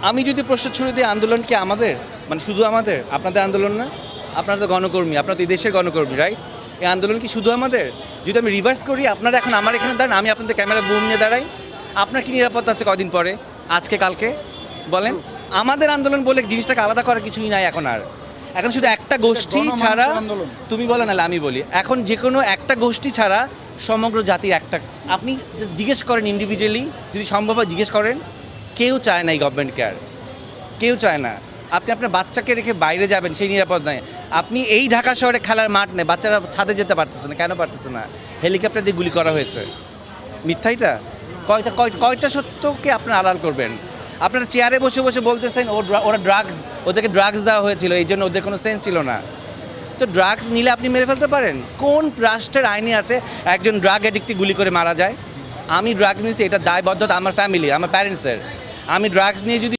আমি যদি প্রশ্ন ছুড়ে দিই আন্দোলন কি আমাদের, মানে শুধু আমাদের? আপনাদের আন্দোলন না? আপনারা তো গণকর্মী, আপনারা তো এই দেশের গণকর্মী, রাইট? এই আন্দোলন কি শুধু আমাদের? যদি আমি রিভার্স করি, আপনারা এখন আমার এখানে দাঁড়ান, আমি আপনাদের ক্যামেরা বুম নিয়ে দাঁড়াই, আপনার কি নিরাপত্তা আছে কদিন পরে, আজকে কালকে? বলেন। আমাদের আন্দোলন বলে জিনিসটাকে আলাদা করার কিছুই নাই এখন আর। এখন শুধু একটা গোষ্ঠী ছাড়া, তুমি বলো নাহলে আমি বলি, এখন যে কোনো একটা গোষ্ঠী ছাড়া সমগ্র জাতির একটা, আপনি জিজ্ঞেস করেন ইন্ডিভিজুয়ালি, যদি সম্ভব হয় জিজ্ঞেস করেন, কেউ চায় না এই গভর্নমেন্ট কেয়ার, কেউ চায় না। আপনি আপনার বাচ্চাকে রেখে বাইরে যাবেন, সেই নিরাপদ নয়। আপনি এই ঢাকা শহরে খেলার মাঠ নেই, বাচ্চারা ছাদে যেতে পারতেছে না, কেন পারতেছে না? হেলিকপ্টার দিয়ে গুলি করা হয়েছে। মিথ্যাইটা কয়টা সত্যকে আপনারা আড়াল করবেন? আপনারা চেয়ারে বসে বসে বলতেছেন ওরা ড্রাগস, ওদেরকে ড্রাগস দেওয়া হয়েছিল, এই জন্য ওদের কোনো সেন্স ছিল না। তো ড্রাগস নিলে আপনি মেরে ফেলতে পারেন? কোন রাষ্ট্রের আইনে আছে একজন ড্রাগ অ্যাডিক্টকে গুলি করে মারা যায়? আমি ড্রাগস নিয়েছি, এটা দায়বদ্ধতা আমার ফ্যামিলির, আমার প্যারেন্টসের। আমি ড্রাগস নিয়ে যদি